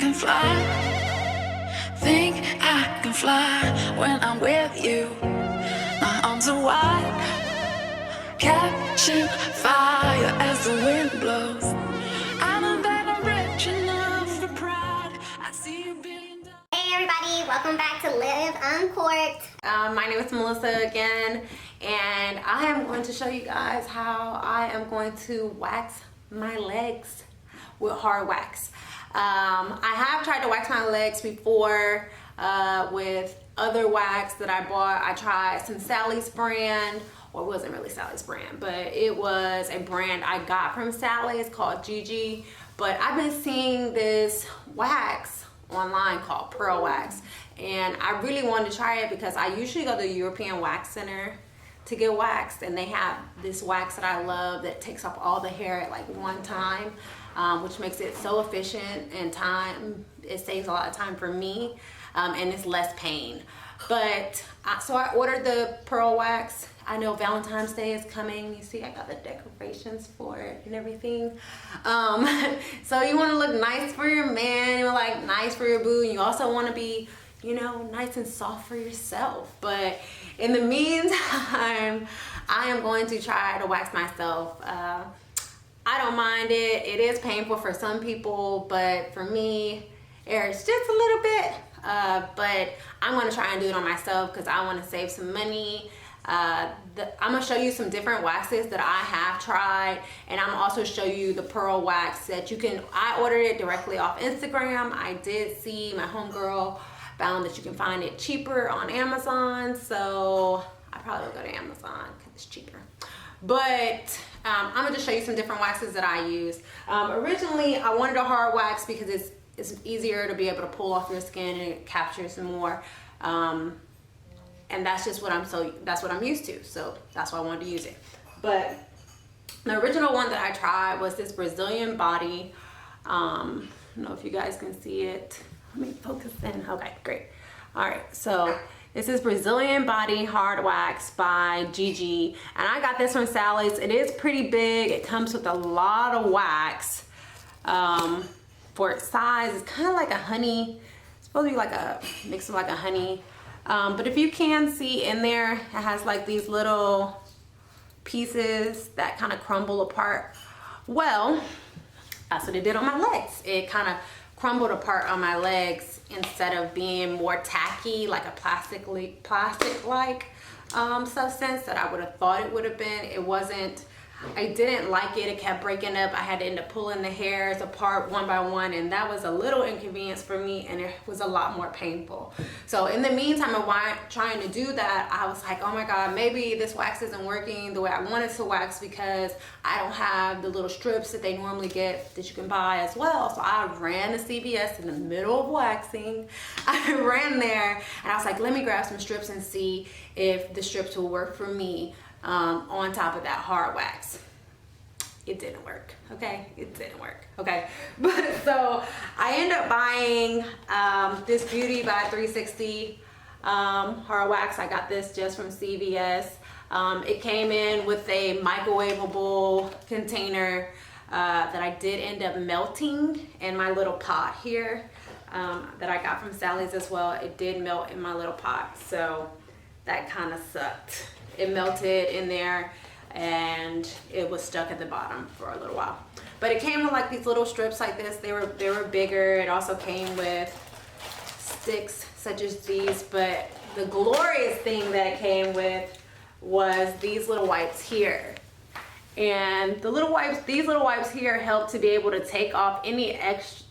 can fly. Think I can fly when I'm with you. My arms are wide, catching fire as the wind blows. I know that I'm rich enough for pride. I see $1 billion. Hey everybody, welcome back to Live Uncorked. My name is Melissa again, and I am going to show you guys how I am going to wax my legs with hard wax. I have tried to wax my legs before with other wax that I bought. I tried some Sally's brand. Well, it wasn't really Sally's brand, but it was a brand I got from Sally's called Gigi. But I've been seeing this wax online called Pearl Wax, and I really wanted to try it because I usually go to the European Wax Center to get waxed, and they have this wax that I love that takes off all the hair at like one time, which makes it so efficient and time. It saves a lot of time for me, and it's less pain. But so I ordered the Pearl Wax. I know Valentine's Day is coming. You see, I got the decorations for it and everything. So you want to look nice for your man, you like nice for your boo, and you also want to be, you know, nice and soft for yourself. But in the meantime, I am going to try to wax myself. I don't mind it. It is painful for some people, but for me, it's just a little bit. But I'm going to try and do it on myself because I want to save some money. I'm going to show you some different waxes that I have tried, and I'm also show you the Pearl Wax that you can, I ordered it directly off Instagram. I did see my homegirl found that you can find it cheaper on Amazon, so I probably will go to Amazon because it's cheaper. But I'm going to just show you some different waxes that I use. Originally, I wanted a hard wax because it's easier to be able to pull off your skin and it captures more. And that's just what that's what I'm used to. So that's why I wanted to use it. But the original one that I tried was this Brazilian Body. I don't know if you guys can see it. Let me focus in. Okay, great. All right, so this is Brazilian Body Hard Wax by Gigi. And I got this from Sally's. It is pretty big. It comes with a lot of wax. For its size, it's kind of like a honey. It's supposed to be like a mix of like a honey. But if you can see in there, it has like these little pieces that kind of crumble apart. Well, that's what it did on my legs. It kind of crumbled apart on my legs instead of being more tacky, like a plastic-like substance that I would have thought it would have been. It wasn't. I didn't like it. It kept breaking up. I had to end up pulling the hairs apart one by one, and that was a little inconvenience for me, and it was a lot more painful. So in the meantime of trying to do that, I was like, oh my God, maybe this wax isn't working the way I wanted to wax because I don't have the little strips that they normally get that you can buy as well. So I ran to CVS in the middle of waxing. I ran there and I was like, let me grab some strips and see if the strips will work for me. On top of that hard wax. It didn't work, okay? It didn't work, okay? But so I ended up buying this Beauty by 360 hard wax. I got this just from CVS. It came in with a microwavable container that I did end up melting in my little pot here that I got from Sally's as well. It did melt in my little pot, so that kind of sucked. It melted in there and it was stuck at the bottom for a little while. But it came with like these little strips like this. They were bigger. It also came with sticks such as these. But the glorious thing that it came with was these little wipes here. And these little wipes here help to be able to take off any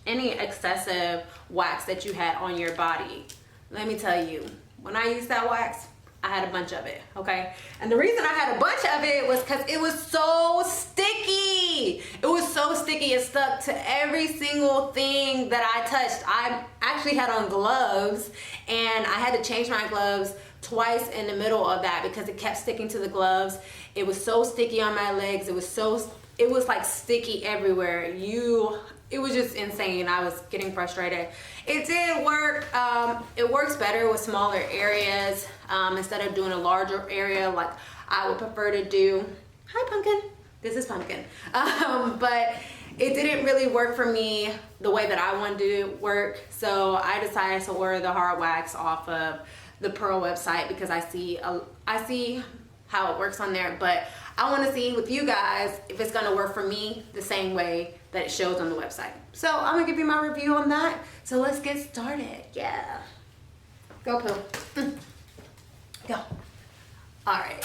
excessive wax that you had on your body. Let me tell you, when I used that wax, I had a bunch of it, okay? And the reason I had a bunch of it was because it was so sticky. It was so sticky, it stuck to every single thing that I touched. I actually had on gloves, and I had to change my gloves twice in the middle of that because it kept sticking to the gloves. It was so sticky on my legs. It was like sticky everywhere. It was just insane. I was getting frustrated. It did work. It works better with smaller areas instead of doing a larger area like I would prefer to do. Hi, Pumpkin. This is Pumpkin. But it didn't really work for me the way that I wanted to work. So I decided to order the hard wax off of the Pearl website because I see how it works on there, but I want to see with you guys if it's gonna work for me the same way that it shows on the website. So I'm gonna give you my review on that. So let's get started. Yeah. Go Pooh. Go. All right.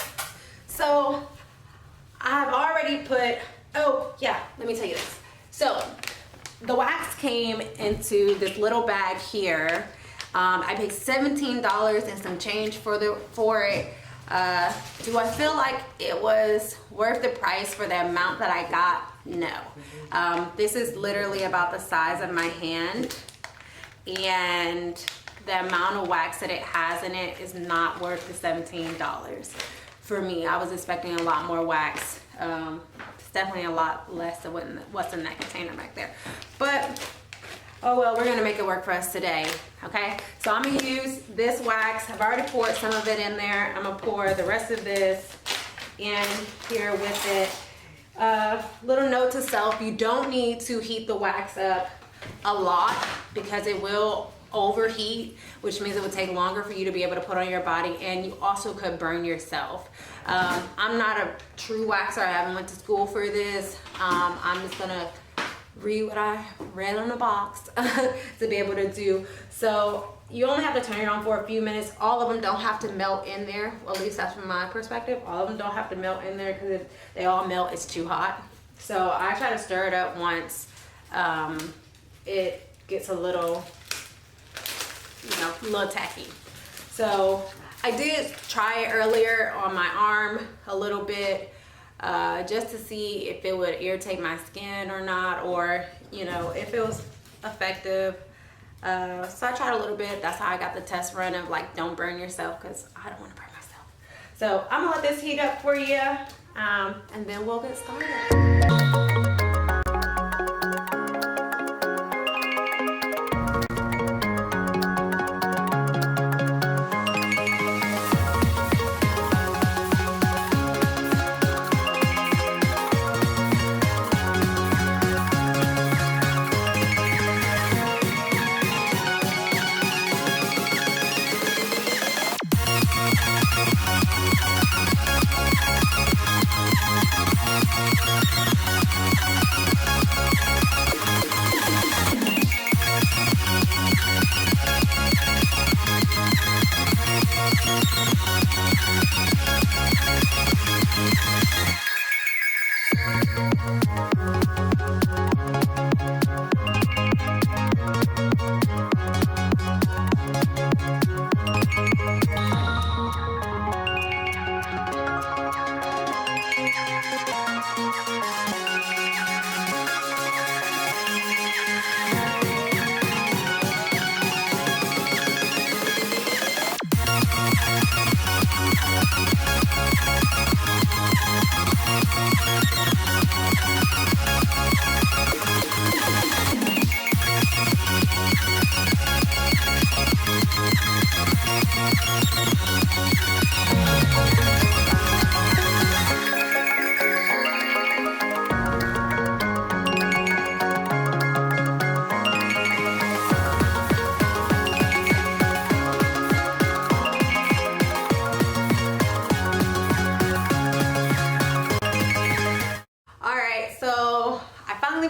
So I've already put, oh yeah, let me tell you this. So the wax came into this little bag here. I paid $17 and some change for it. Do I feel like it was worth the price for the amount that I got? No. This is literally about the size of my hand, and the amount of wax that it has in it is not worth the $17 for me. I was expecting a lot more wax. It's definitely a lot less than what's in that container back there, but oh well, we're gonna make it work for us today, okay? So I'm gonna use this wax. I've already poured some of it in there. I'm gonna pour the rest of this in here with it. Little note to self, you don't need to heat the wax up a lot because it will overheat, which means it would take longer for you to be able to put on your body, and you also could burn yourself. I'm not a true waxer. I haven't went to school for this. I'm just gonna read what I read on the box to be able to do. So you only have to turn it on for a few minutes. All of them don't have to melt in there. Well, at least that's from my perspective. All of them don't have to melt in there because if they all melt, it's too hot. So I try to stir it up once it gets a little, a little tacky. So I did try it earlier on my arm a little bit, just to see if it would irritate my skin or not, or if it was effective. So I tried a little bit. That's how I got the test run of like, don't burn yourself, because I don't want to burn myself. So I'm gonna let this heat up for you, and then we'll get started.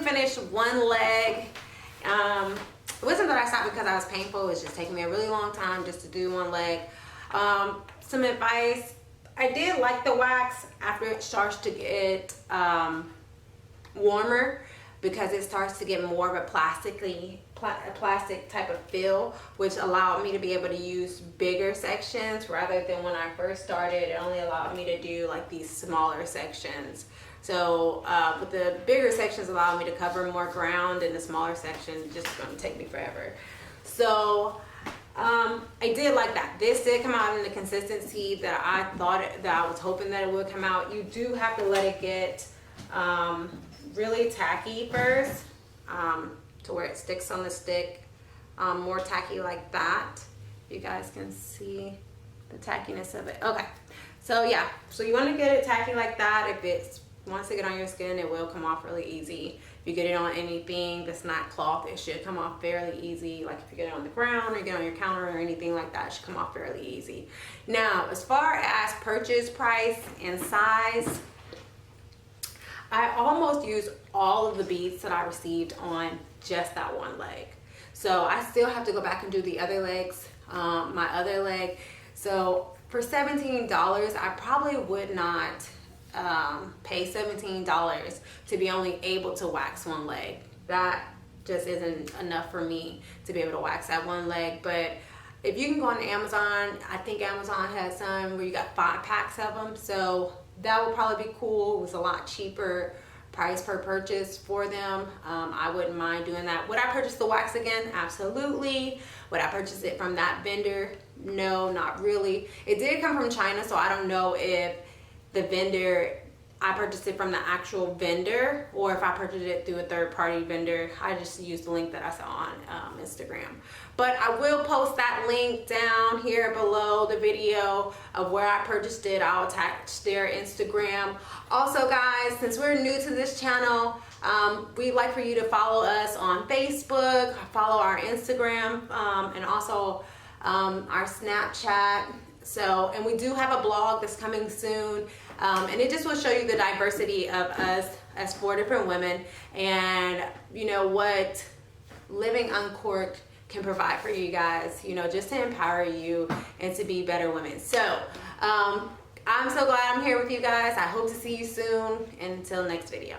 Finished one leg. It wasn't that I stopped because I was painful. It was just taking me a really long time just to do one leg. Some advice: I did like the wax after it starts to get warmer, because it starts to get more of a plastic type of feel, which allowed me to be able to use bigger sections rather than when I first started. It only allowed me to do like these smaller sections. So with the bigger sections allowed me to cover more ground, and the smaller sections just going to take me forever. So I did like that. This did come out in the consistency that I thought that I was hoping that it would come out. You do have to let it get really tacky first, to where it sticks on the stick, more tacky like that. You guys can see the tackiness of it. Okay, so yeah, so you want to get it tacky like that. If it's once it get on your skin, it will come off really easy. If you get it on anything that's not cloth, it should come off fairly easy. Like if you get it on the ground or you get it on your counter or anything like that, it should come off fairly easy. Now, as far as purchase price and size, I almost used all of the beads that I received on just that one leg. So I still have to go back and do the other legs, my other leg. So for $17, I probably would not pay $17 to be only able to wax one leg. That just isn't enough for me to be able to wax that one leg. But if you can go on Amazon, I think Amazon has some where you got 5 packs of them. So that would probably be cool. It was a lot cheaper price per purchase for them. I wouldn't mind doing that. Would I purchase the wax again? Absolutely. Would I purchase it from that vendor? No, not really. It did come from China, so I don't know if the vendor, I purchased it from the actual vendor or if I purchased it through a third-party vendor. I just used the link that I saw on Instagram. But I will post that link down here below the video of where I purchased it. I'll attach their Instagram. Also, guys, since we're new to this channel, we'd like for you to follow us on Facebook, follow our Instagram, and also our Snapchat. So, and we do have a blog that's coming soon, and it just will show you the diversity of us as 4 different women, and you know what Living Uncorked can provide for you guys, you know, just to empower you and to be better women. So I'm so glad I'm here with you guys. I hope to see you soon. Until next video.